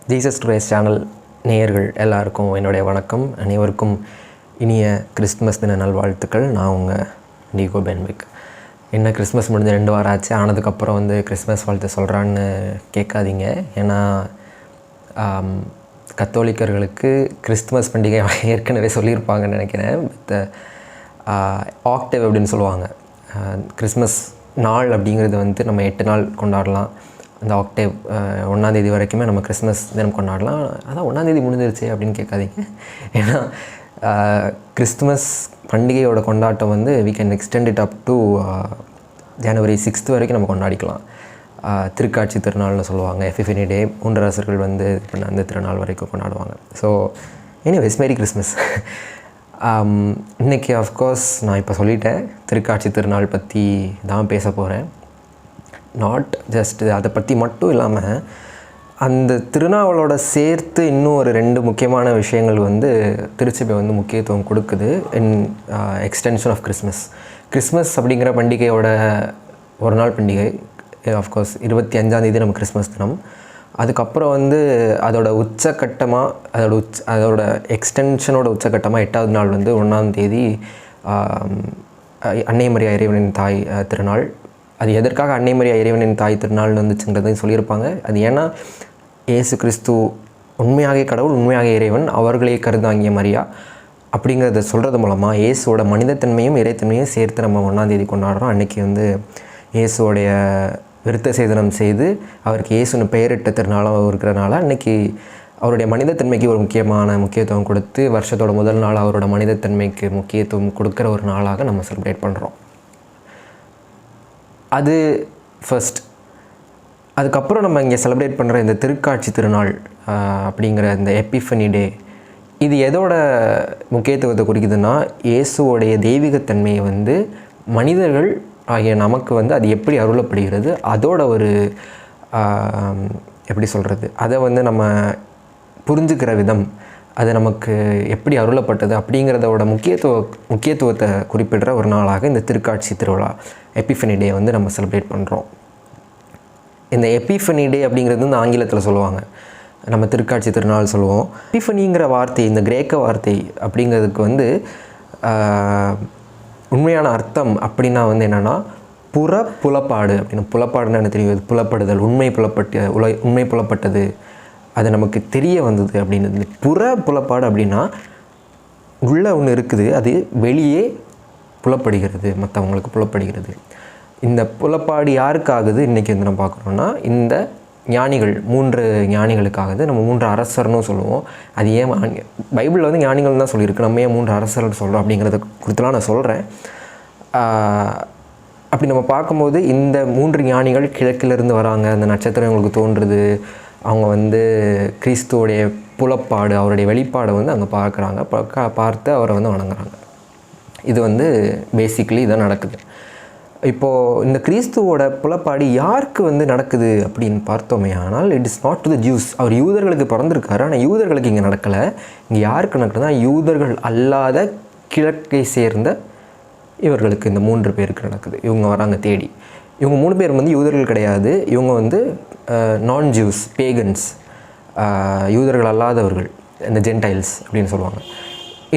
Jesus Christ channel நேயர்கள் எல்லாருக்கும் என்னுடைய வணக்கம். அனைவருக்கும் இனிய கிறிஸ்துமஸ் தின நல்வாழ்த்துக்கள். நான் உங்கள் டிகோ பென்விக். என்ன கிறிஸ்மஸ் முடிஞ்ச 2 வாரம் ஆச்சு, ஆனதுக்கப்புறம் கிறிஸ்மஸ் வாழ்த்து சொல்கிறான்னு கேட்காதீங்க. ஏன்னா கத்தோலிக்கர்களுக்கு கிறிஸ்துமஸ் பண்டிகை ஏற்கனவே சொல்லியிருப்பாங்கன்னு நினைக்கிறேன். வித் ஆக்டேவ் அப்படின்னு சொல்லுவாங்க. கிறிஸ்மஸ் நாள் அப்படிங்கிறது நம்ம 8 நாள் கொண்டாடலாம். அந்த ஆக்டேவ் 1ஆம் தேதி வரைக்குமே நம்ம கிறிஸ்மஸ் தினம் கொண்டாடலாம். அதான் 1ஆம் தேதி முடிஞ்சிருச்சு அப்படின்னு கேட்காதீங்க. ஏன்னா கிறிஸ்துமஸ் பண்டிகையோட கொண்டாட்டம் we can extend it up to January 6th வரைக்கும் நம்ம கொண்டாடிக்கலாம். திருக்காட்சி திருநாள்னு சொல்லுவாங்க. எஃபிஃபனி டே, மூன்றரசர்கள் அந்த திருநாள் வரைக்கும் கொண்டாடுவாங்க. So anyways, merry Christmas. இன்றைக்கி ஆஃப்கோர்ஸ் நான் இப்போ சொல்லிட்டேன், திருக்காட்சி திருநாள் பற்றி தான் பேச போகிறேன். நாட் ஜஸ்ட் அதை பற்றி மட்டும் இல்லாமல் அந்த திருநாவலோட சேர்த்து இன்னும் ஒரு 2 முக்கியமான விஷயங்கள் திருச்சபை முக்கியத்துவம் கொடுக்குது இன் எக்ஸ்டென்ஷன் ஆஃப் கிறிஸ்மஸ் அப்படிங்கிற பண்டிகையோட ஒரு நாள் பண்டிகை. ஆஃப்கோர்ஸ் 25ஆம் தேதி நம்ம கிறிஸ்மஸ் தினம். அதுக்கப்புறம் அதோட உச்சக்கட்டமாக அதோட எக்ஸ்டென்ஷனோட உச்சக்கட்டமாக 8ஆவது நாள் 1ஆம் தேதி அன்னை மரியா இறைவனின் தாய் திருநாள். அது எதற்காக அன்னை மரியா இறைவனின் தாய் திருநாள் வந்துச்சுங்கிறதையும் சொல்லியிருப்பாங்க. அது ஏன்னா இயேசு கிறிஸ்து உண்மையாக கடவுள், உண்மையாக இறைவன், அவர்களே கருதாங்கிய மரியா அப்படிங்கிறத சொல்கிறது மூலமாக இயேசுவோட மனிதத்தன்மையும் இறைத்தன்மையும் சேர்த்து நம்ம 1ஆம் தேதி கொண்டாடுறோம். அன்றைக்கி இயேசுவோடைய விருத்த சேதனம் செய்து அவருக்கு இயேசுன்னு பெயரிட்ட திருநாளாக இருக்கிறனால அன்றைக்கி அவருடைய மனிதத்தன்மைக்கு ஒரு முக்கியத்துவம் கொடுத்து வருஷத்தோட முதல் நாள் அவரோட மனிதத்தன்மைக்கு முக்கியத்துவம் கொடுக்குற ஒரு நாளாக நம்ம செலிப்ரேட் பண்ணுறோம். அது ஃபர்ஸ்ட். அதுக்கப்புறம் நம்ம இங்கே செலிப்ரேட் பண்ணுற இந்த திருக்காட்சி திருநாள் அப்படிங்கிற இந்த எப்பிஃபனி டே, இது எதோட முக்கியத்துவத்தை குறிக்குதுன்னா, இயேசுவோடைய தெய்வீகத்தன்மையை மனிதர்கள் ஆகிய நமக்கு அது எப்படி அருளப்படுகிறது, அதோட ஒரு எப்படி சொல்கிறது, அதை நம்ம புரிஞ்சுக்கிற விதம், அது நமக்கு எப்படி அருளப்பட்டது அப்படிங்கிறதோட முக்கியத்துவத்தை குறிப்பிடுற ஒரு நாளாக இந்த திருக்காட்சி திருவிழா எப்பிஃபனி டே நம்ம செலிப்ரேட் பண்ணுறோம். இந்த எப்பிஃபனி டே அப்படிங்கிறது ஆங்கிலத்தில் சொல்லுவாங்க, நம்ம திருக்காட்சி திருநாள் சொல்லுவோம். எப்பிஃபனிங்கிற வார்த்தை, இந்த கிரேக்க வார்த்தை அப்படிங்கிறதுக்கு உண்மையான அர்த்தம் அப்படின்னா என்னென்னா புலப்பாடு அப்படின்னு. புலப்பாடுன்னு எனக்கு தெரியும், புலப்படுதல், உண்மை புலப்பட்டது, அது நமக்கு தெரிய வந்தது அப்படின்னு. புலப்பாடு அப்படின்னா உள்ளே ஒன்று இருக்குது, அது வெளியே புலப்படுகிறது, மற்றவங்களுக்கு புலப்படுகிறது. இந்த புலப்பாடு யாருக்காகுது இன்றைக்கி நம்ம பார்க்குறோன்னா, இந்த ஞானிகள், 3 ஞானிகளுக்காகுது. நம்ம 3 அரசர்னு சொல்லுவோம். அது ஏன் பைபிளில் ஞானிகள் தான் சொல்லியிருக்கு, நம்ம ஏன் 3 அரசர்கள் சொல்கிறோம் அப்படிங்கிறத குறித்துலாம் நான் சொல்கிறேன். அப்படி நம்ம பார்க்கும்போது இந்த 3 ஞானிகள் கிழக்கிலிருந்து வராங்க. அந்த நட்சத்திரம் உங்களுக்கு தோன்றுறது, அவங்க கிறிஸ்துவோடைய புலப்பாடு, அவருடைய வெளிப்பாடை அங்கே பார்க்குறாங்க. பார்த்து அவரை வணங்குறாங்க. இது பேசிக்கலி இதான் நடக்குது. இப்போது இந்த கிறிஸ்துவோட புலப்பாடு யாருக்கு நடக்குது அப்படின்னு பார்த்தோமே, ஆனால் it is not to the Jews. அவர் யூதர்களுக்கு பிறந்திருக்காரு, ஆனால் யூதர்களுக்கு இங்கே நடக்கலை. இங்கே யாருக்கு நடக்குதுன்னா, யூதர்கள் அல்லாத கிழக்கை சேர்ந்த இவர்களுக்கு, இந்த 3 பேருக்கு நடக்குது. இவங்க வராங்க தேடி. இவங்க 3 பேர் யூதர்கள் கிடையாது. இவங்க நான் ஜூஸ், பேகன்ஸ், யூதர்கள் அல்லாதவர்கள், இந்த ஜென்டைல்ஸ் அப்படின்னு சொல்லுவாங்க.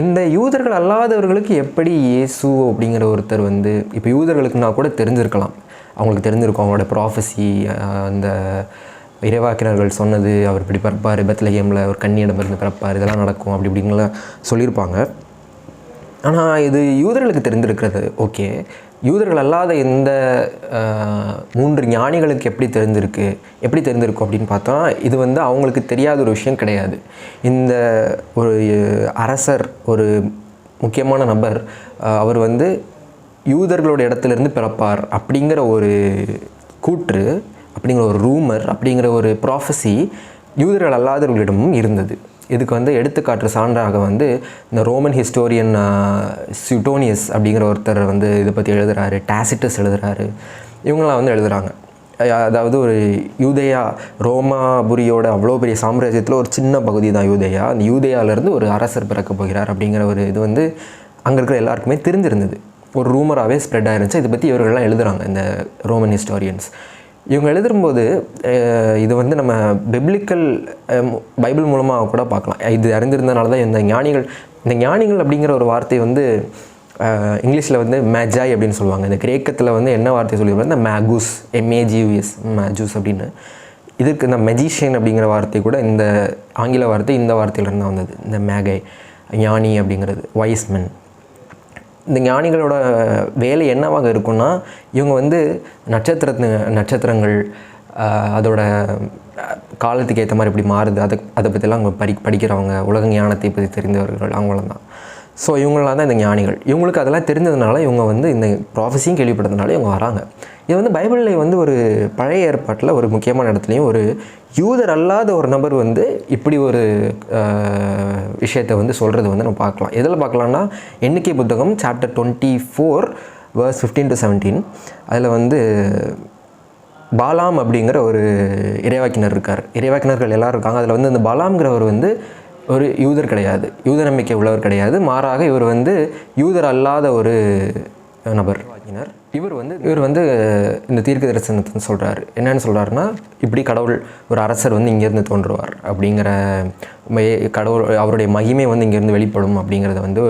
இந்த யூதர்கள் அல்லாதவர்களுக்கு எப்படி இயேசு அப்படிங்கிற ஒருத்தர் இப்போ யூதர்களுக்குன்னா கூட தெரிஞ்சிருக்கலாம், அவங்களுக்கு தெரிஞ்சிருக்கும், அவங்களோட ப்ராஃபஸி, அந்த இறைவாக்கினர்கள் சொன்னது, அவர் இப்படி பிறப்பார், பெத்லகேமில் ஒரு கன்னியிடமிருந்து பிறப்பார், இதெல்லாம் நடக்கும் அப்படி இப்படிங்கலாம் சொல்லியிருப்பாங்க. ஆனால் இது யூதர்களுக்கு தெரிந்திருக்கிறது. ஓகே, யூதர்கள் அல்லாத இந்த 3 ஞானிகளுக்கு எப்படி தெரிந்திருக்கும் அப்படின்னு பார்த்தா, இது அவங்களுக்கு தெரியாத ஒரு விஷயம் கிடையாது. இந்த ஒரு அரசர், ஒரு முக்கியமான நபர், அவர் யூதர்களோட இடத்துலேருந்து பிறப்பார் அப்படிங்கிற ஒரு கூற்று, அப்படிங்கிற ஒரு ரூமர், அப்படிங்கிற ஒரு ப்ராஃபஸி யூதர்கள் அல்லாதவர்களிடமும் இருந்தது. இதுக்கு எடுத்துக்காட்டு சான்றாக இந்த ரோமன் ஹிஸ்டோரியன் சுட்டோனியஸ் அப்படிங்கிற ஒருத்தர் இதை பற்றி எழுதுகிறாரு, டாசிட்டஸ் எழுதுகிறாரு, இவங்களாம் எழுதுகிறாங்க. அதாவது ஒரு யூதேயா, ரோமாபுரியோட அவ்வளோ பெரிய சாம்ராஜ்யத்தில் ஒரு சின்ன பகுதி தான் யூதேயா. அந்த யூதேயாவிலேருந்து ஒரு அரசர் பிறக்க போகிறார் அப்படிங்கிற ஒரு இது அங்கே இருக்கிற எல்லாருக்குமே தெரிஞ்சிருந்தது. ஒரு ரூமராகவே ஸ்ப்ரெட் ஆயிருந்துச்சு. இதை பற்றி இவர்கள்லாம் எழுதுகிறாங்க, இந்த ரோமன் ஹிஸ்டோரியன்ஸ். இவங்க எழுதும்போது இது வந்து நம்ம பிப்ளிக்கல் பைபிள் மூலமாக கூட பார்க்கலாம். இது அறிந்திருந்தனால தான் இந்த ஞானிகள் அப்படிங்கிற ஒரு வார்த்தை வந்து இங்கிலீஷில் வந்து மேஜாய் அப்படின்னு சொல்லுவாங்க. இந்த கிரேக்கத்தில் வந்து என்ன வார்த்தை சொல்லியிருப்பாங்க, இந்த மேகுஸ், எம்ஏஜியூஎஸ், மேஜூஸ் அப்படின்னு. இதுக்கு இந்த மெஜிஷியன் அப்படிங்கிற வார்த்தை கூட இந்த ஆங்கில வார்த்தை இந்த வார்த்தையிலேருந்து வந்தது. இந்த மேகை, ஞானி அப்படிங்கிறது, வைஸ்மென். இந்த ஞானிகளோட வேலை என்னவாக இருக்குன்னா, இவங்க வந்து நட்சத்திரங்கள் அதோட காலத்துக்கு ஏற்ற மாதிரி இப்படி மாறுது, அதை பற்றிலாம் அவங்க படிக்கிறவங்க, உலக ஞானத்தை பற்றி தெரிந்தவர்கள் அவங்களும் தான். ஸோ இவங்களாம் தான் இந்த ஞானிகள். இவங்களுக்கு அதெல்லாம் தெரிஞ்சதுனால இவங்க வந்து இந்த ப்ராஃபஸியும் கேள்விப்பட்டதுனால இவங்க வராங்க. இது வந்து பைபிளில் வந்து ஒரு பழைய ஏற்பாட்டில் ஒரு முக்கியமான இடத்துலையும் ஒரு யூதர் அல்லாத ஒரு நபர் வந்து இப்படி ஒரு விஷயத்தை வந்து சொல்கிறது வந்து நம்ம பார்க்கலாம். எதில் பார்க்கலான்னா, எண்ணிக்கை புத்தகம் சாப்டர் 24 verse 15-17. அதில் வந்து பாலாம் அப்படிங்கிற ஒரு இறைவாக்கினர் இருக்கார். இறைவாக்கினர்கள் எல்லோரும் இருக்காங்க. அதில் வந்து இந்த பாலாம்ங்கிறவர் வந்து ஒரு யூதர் கிடையாது, யூத நம்பிக்கை உள்ளவர் கிடையாது. மாறாக இவர் வந்து யூதர் அல்லாத ஒரு நபர். இவர் வந்து இந்த தீர்க்க தரிசனத்தை சொல்கிறாரு. என்னென்னு சொல்கிறாருன்னா, இப்படி கடவுள் ஒரு அரசர் வந்து இங்கேருந்து தோன்றுவார் அப்படிங்கிற கடவுள் அவருடைய மகிமை வந்து இங்கேருந்து வெளிப்படும் அப்படிங்கிறத வந்து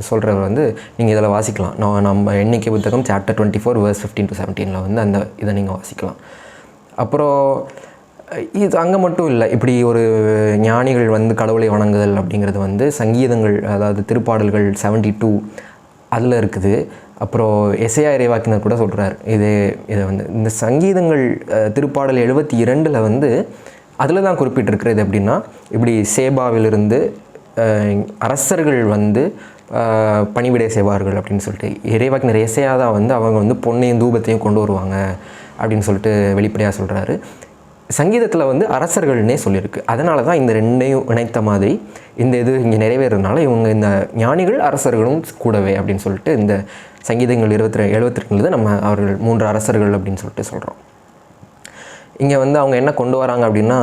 சொல்கிறவர் வந்து நீங்கள் இதில் வாசிக்கலாம். நம்ம எண்ணிக்கை புத்தகம் சாப்டர் 24 verse 15-17 வந்து அந்த இதை நீங்கள் வாசிக்கலாம். அப்புறம் இது அங்கே மட்டும் இல்லை, இப்படி ஒரு ஞானிகள் வந்து கடவுளை வணங்குதல் அப்படிங்கிறது வந்து சங்கீதங்கள், அதாவது திருப்பாடல்கள் 72 அதில் இருக்குது. அப்புறம் எசையா இறைவாக்கினர் கூட சொல்கிறார். இதை வந்து இந்த சங்கீதங்கள் திருப்பாடல் 72 வந்து அதில் தான் குறிப்பிட்டிருக்கிறது. எப்படின்னா, இப்படி சேபாவிலிருந்து அரசர்கள் வந்து பணிவிடை செய்வார்கள் அப்படின்னு சொல்லிட்டு இறைவாக்கினர் எசையா தான் வந்து அவங்க வந்து பொன்னையும் தூபத்தையும் கொண்டு வருவாங்க அப்படின்னு சொல்லிட்டு வெளிப்படையாக சொல்கிறாரு. சங்கீதத்தில் வந்து அரசர்கள்னே சொல்லியிருக்கு. அதனால தான் இந்த ரெண்டையும் இணைத்த மாதிரி இந்த இது இங்கே நிறைவேறதுனால இவங்க இந்த ஞானிகள் அரசர்களும் கூடவே அப்படின்னு சொல்லிட்டு இந்த சங்கீதங்கள் 72 நம்ம அவர்கள் 3 அரசர்கள் அப்படின்னு சொல்லிட்டு சொல்கிறோம். இங்கே வந்து அவங்க என்ன கொண்டு வராங்க அப்படின்னா,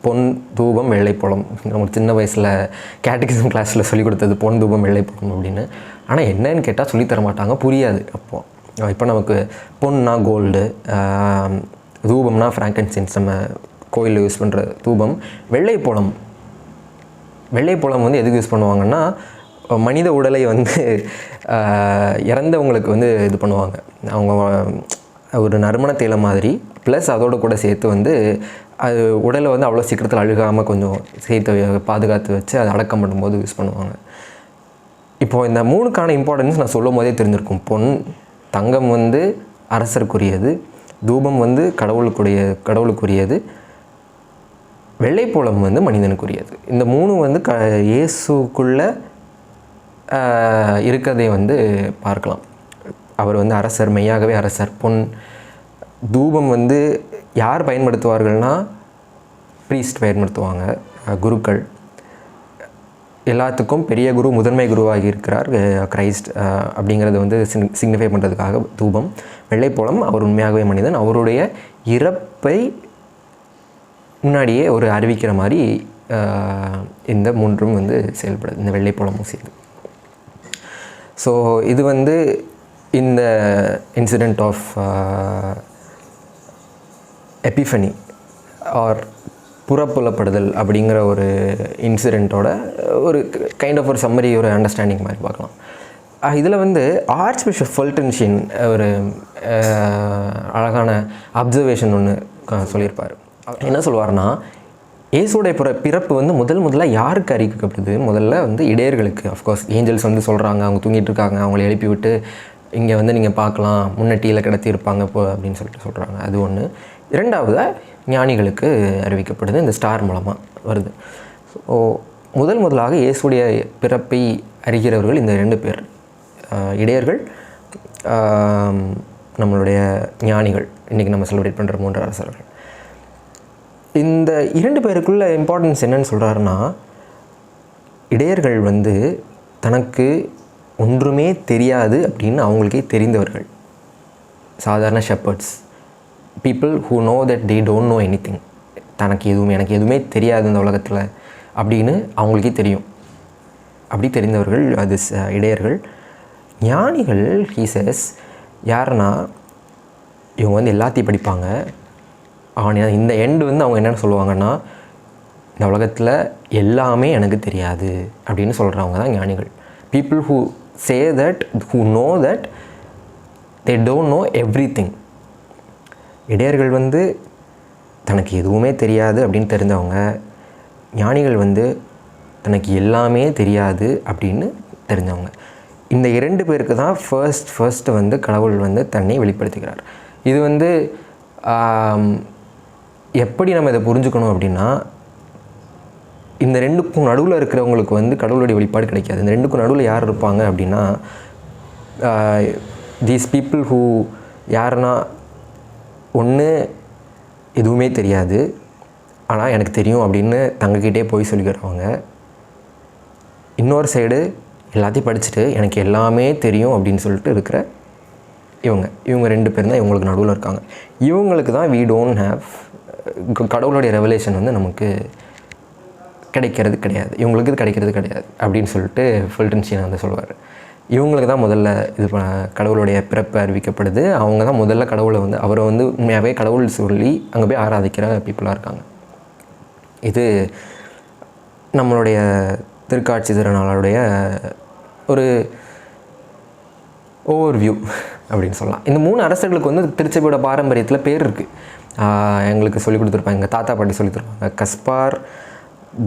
பொன் தூபம் வெள்ளைப்பழம். நமக்கு சின்ன வயசில் கேட்டகிசம் கிளாஸில் சொல்லிக் கொடுத்தது பொன் தூபம் வெள்ளைப்பழம் அப்படின்னு. ஆனால் என்னன்னு கேட்டால் சொல்லித்தர மாட்டாங்க, புரியாது. இப்போ நமக்கு பொன்னா கோல்டு, தூபம்னா ஃப்ராங்கன்சென்ஸ், நம்ம கோயிலில் யூஸ் பண்ணுற தூபம். வெள்ளைப்பழம் வந்து எதுக்கு யூஸ் பண்ணுவாங்கன்னா, மனித உடலை வந்து இறந்தவங்களுக்கு வந்து இது பண்ணுவாங்க. அவங்க ஒரு நறுமண தைலம் மாதிரி, ப்ளஸ் அதோடு கூட சேர்த்து வந்து அது உடலை வந்து அவ்வளோ சீக்கிரத்தில் அழுகாமல் கொஞ்சம் சேர்த்து பாதுகாத்து வச்சு அதை அடக்கம் பண்ணும்போது யூஸ் பண்ணுவாங்க. இப்போது இந்த 3க்கான இம்பார்ட்டன்ஸ் நான் சொல்லும் போதே தெரிஞ்சிருக்கும். பொன், தங்கம் வந்து அரசருக்குரியது, தூபம் வந்து கடவுளுக்குரியது, வெள்ளைப்பழம் வந்து மனிதனுக்குரியது. இந்த 3 வந்து இயேசுக்குள்ளே இருக்கிறதை வந்து பார்க்கலாம். அவர் வந்து அரசர், மெய்யாகவே அரசர். பொன், தூபம் வந்து யார் பயன்படுத்துவார்கள்னா ப்ரீஸ்ட் பயன்படுத்துவாங்க, குருக்கள். எல்லாத்துக்கும் பெரிய குரு, முதன்மை குருவாகி இருக்கிறார் கிரைஸ்ட் அப்படிங்கிறது வந்து சிக்னிஃபை பண்ணுறதுக்காக தூபம். வெள்ளைப்பழம், அவர் உண்மையாகவே மனிதன், அவருடைய இறப்பை முன்னாடியே ஒரு அறிவிக்கிற மாதிரி இந்த 3ம் வந்து செயல்படுது, இந்த வெள்ளைப்பழமும் சேர்ந்து. ஸோ இது வந்து இந்த இன்சிடெண்ட் ஆஃப் எபிஃபனி ஆர் புறப்புலப்படுதல் அப்படிங்கிற ஒரு இன்சிடெண்ட்டோட ஒரு கைண்ட் ஆஃப் ஒரு சம்மரி, ஒரு அண்டர்ஸ்டாண்டிங் மாதிரி பார்க்கலாம். இதில் வந்து ஆர்ச் பிஷப் ஃபெல்டன்ஷின் ஒரு அழகான அப்சர்வேஷன் ஒன்று சொல்லியிருப்பார். என்ன சொல்லுவார்னா, இயேசுடைய பிறப்பு வந்து முதல்ல யாருக்கு அறிவிக்கப்படுது? முதல்ல வந்து இடையர்களுக்கு. அஃப்கோர்ஸ் ஏஞ்சல்ஸ் வந்து சொல்கிறாங்க, அவங்க தூங்கிட்டு இருக்காங்க, அவங்கள எழுப்பி விட்டு இங்கே வந்து நீங்கள் பார்க்கலாம், முன்னட்டியில் கிடத்தியிருப்பாங்க இப்போ அப்படின்னு சொல்லிட்டு சொல்கிறாங்க. அது ஒன்று. 2வது ஞானிகளுக்கு அறிவிக்கப்படுது, இந்த ஸ்டார் மூலமாக வருது. ஸோ முதலாக இயேசுடைய பிறப்பை அறிகிறவர்கள் இந்த 2 பேர், இடையர்கள், நம்மளுடைய ஞானிகள், இன்றைக்கி நம்ம செலிப்ரேட் பண்ணுற 3 அரசர்கள். இந்த 2 பேருக்குள்ள இம்பார்ட்டன்ஸ் என்னன்னு சொல்கிறாருன்னா, இடையர்கள் வந்து தனக்கு ஒன்றுமே தெரியாது அப்படின்னு அவங்களுக்கே தெரிந்தவர்கள், சாதாரண shepherds, people who know that they don't know anything. எனக்கு எதுவுமே தெரியாது இந்த உலகத்தில் அப்படின்னு அவங்களுக்கே தெரியும். அப்படி தெரிந்தவர்கள் அது இடையர்கள். ஞானிகள் ஹீ சேஸ் யாருன்னா, இவங்க வந்து எல்லாத்தையும் படிப்பாங்க. ஆனால் இந்த எண்டு வந்து அவங்க என்னென்னு சொல்லுவாங்கன்னா, இந்த உலகத்தில் எல்லாமே எனக்கு தெரியாது அப்படின்னு சொல்கிறவங்க தான் ஞானிகள். People who say that, who know that they don't know everything. இடையர்கள் வந்து தனக்கு எதுவுமே தெரியாது அப்படின்னு தெரிஞ்சவங்க. ஞானிகள் வந்து தனக்கு எல்லாமே தெரியாது அப்படின்னு தெரிஞ்சவங்க. இந்த 2 பேருக்கு தான் ஃபர்ஸ்ட்டு வந்து கடவுள் வந்து தன்னை வெளிப்படுத்துகிறார். இது வந்து எப்படி நம்ம இதை புரிஞ்சுக்கணும் அப்படின்னா, இந்த 2க்கும் நடுவில் இருக்கிறவங்களுக்கு வந்து கடவுளுடைய வெளிப்பாடு கிடைக்காது. இந்த 2க்கும் நடுவில் யார் இருப்பாங்க அப்படின்னா, தீஸ் பீப்புள் ஹூ யாருன்னா, ஒன்று எதுவுமே தெரியாது ஆனால் எனக்கு தெரியும் அப்படின்னு தங்கக்கிட்டே போய் சொல்லிக்கிறவங்க. இன்னொரு சைடு எல்லாத்தையும் படிச்சுட்டு எனக்கு எல்லாமே தெரியும் அப்படின்னு சொல்லிட்டு இருக்கிற இவங்க 2 பேர் தான் இவங்களுக்கு நடுவில் இருக்காங்க. இவங்களுக்கு தான் we don't have கடவுளுடைய ரெவலேஷன் வந்து நமக்கு கிடைக்கிறது கிடையாது, இவங்களுக்கு இது கிடைக்கிறது கிடையாது அப்படின்னு சொல்லிட்டு ஃபுல்டன் ஷீன் வந்து சொல்லுவார். இவங்களுக்கு தான் முதல்ல இது கடவுளுடைய பிறப்பு அறிவிக்கப்படுது. அவங்க தான் முதல்ல கடவுளை வந்து அவரை வந்து உண்மையாகவே கடவுள் சொல்லி அங்கே போய் ஆராதிக்கிற பீப்புளாக இருக்காங்க. இது நம்மளுடைய திருக்காட்சி திருநாளுடைய ஒரு ஓவர்வியூ அப்படின்னு சொல்லலாம். இந்த 3 அரசர்களுக்கு வந்து திருச்சபையோட பாரம்பரியத்தில் பேர் இருக்குது. எங்களுக்கு சொல்லிக் கொடுத்துருப்பாங்க, எங்கள் தாத்தா பாட்டி சொல்லித் தருவாங்க. Caspar,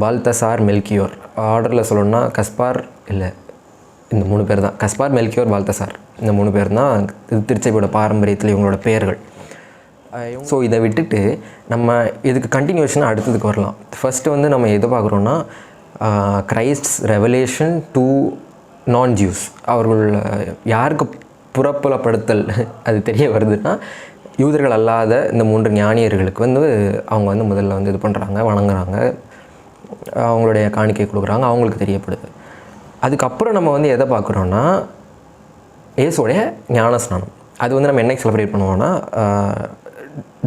Balthasar, Melchior. ஆர்டரில் சொல்லணும்னா கஸ்பார் இல்லை, இந்த 3 பேர் தான். கஸ்பார், மெல்கியோர், பால்தசார், இந்த 3 பேர் தான் திருச்சபையோட பாரம்பரியத்தில் இவங்களோட பெயர்கள். ஸோ இதை விட்டுட்டு நம்ம இதுக்கு கண்டினியூஷனாக அடுத்ததுக்கு வரலாம். ஃபஸ்ட்டு வந்து நம்ம எதை பார்க்குறோன்னா, கிரைஸ்ட்ஸ் ரெவலேஷன் டு நான் ஜூஸ். அவர்கள் யாருக்கு புறப்புலப்படுத்தல் அது தெரிய வருதுன்னா, யூதர்கள் அல்லாத இந்த 3 ஞானியர்களுக்கு வந்து அவங்க வந்து முதல்ல வந்து இது பண்ணுறாங்க, வணங்குறாங்க, அவங்களுடைய காணிக்கை கொடுக்குறாங்க, அவங்களுக்கு தெரியப்படுது. அதுக்கப்புறம் நம்ம வந்து எதை பார்க்குறோன்னா, இயேசுடைய ஞானஸ்நானம். அது வந்து நம்ம என்னைக்கு செலிப்ரேட் பண்ணுவோன்னா,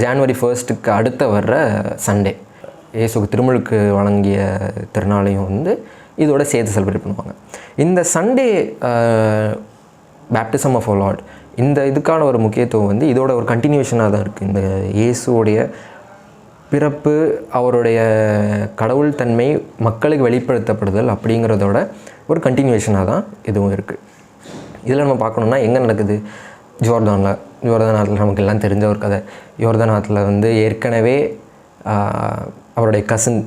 ஜனவரி 1 அடுத்த வர்ற சண்டே இயேசுக்கு திருமுழுக்கு வழங்கிய திருநாளையும் வந்து இதோட சேர்த்து செலிப்ரேட் பண்ணுவாங்க. இந்த Sunday baptism of our lord, இந்த இதுக்கான ஒரு முக்கியத்துவம் வந்து இதோட ஒரு கண்டினியூஷனாக தான் இருக்குது. இந்த இயேசுடைய பிறப்பு, அவருடைய கடவுள் தன்மை மக்களுக்கு வெளிப்படுத்தப்படுதல் அப்படிங்கிறதோட ஒரு கண்டினியூஷனாக தான் இதுவும் இருக்குது. இதில் நம்ம பார்க்கணுன்னா எங்கே நடக்குது, யோர்தான் ஆற்றில் நமக்கு எல்லாம் தெரிஞ்ச ஒரு கதை. யோர்தான் ஆற்றில் வந்து ஏற்கனவே அவருடைய கசின்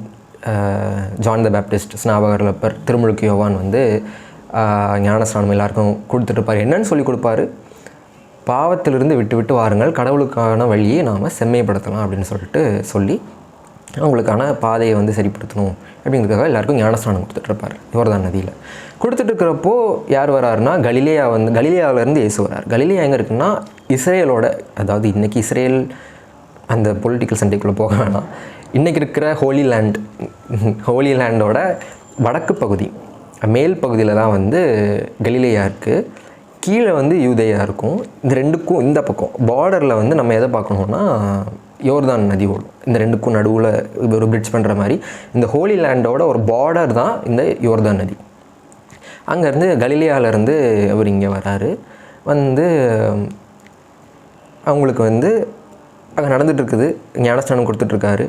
ஜான் த பேப்டிஸ்ட், ஸ்நாபகர்லப்பர், திருமுழுக்கு யோவான் வந்து ஞானஸ்நானம் எல்லாருக்கும் கொடுத்துட்ருப்பார். என்னன்னு சொல்லி கொடுப்பாரு, பாவத்திலிருந்து விட்டு விட்டு வாருங்கள், கடவுளுக்கான வழியை நாம் செம்மைப்படுத்தலாம் அப்படின்னு சொல்லிட்டு சொல்லி அவங்களுக்கான பாதையை வந்து சரிப்படுத்தணும் அப்படிங்கிறதுக்காக எல்லாருக்கும் ஞானஸ்நானம் கொடுத்துட்ருப்பார் யோர்தான் நதியில். கொடுத்துட்ருக்கிறப்போ யார் வராருன்னா, கலிலேயாவிலேருந்து இயேசு வரார். கலிலேயா எங்கே இருக்குன்னா, இஸ்ரேலோட, அதாவது இன்றைக்கி இஸ்ரேல் அந்த பொலிட்டிக்கல் சண்டைக்குள்ளே போக வேணாம், இன்றைக்கி இருக்கிற ஹோலி லேண்டோட வடக்கு பகுதி, மேல் பகுதியில் தான் வந்து கலிலேயா இருக்குது. கீழே வந்து யூதேயா இருக்கும். இந்த 2க்கும் இந்த பக்கம் பார்டரில் வந்து நம்ம எதை பார்க்கணுன்னா, யோர்தான் நதி ஓடும். இந்த 2க்கும் நடுவில் ஒரு பிரிட்ஜ் பண்ணுற மாதிரி இந்த ஹோலி லேண்டோட ஒரு பார்டர் தான் இந்த யோர்தான் நதி. அங்கேருந்து கலிலேயாவிலேருந்து அவர் இங்கே வராரு. வந்து அவங்களுக்கு வந்து அங்கே நடந்துகிட்ருக்குது, ஞானஸ்நானம் கொடுத்துட்ருக்காரு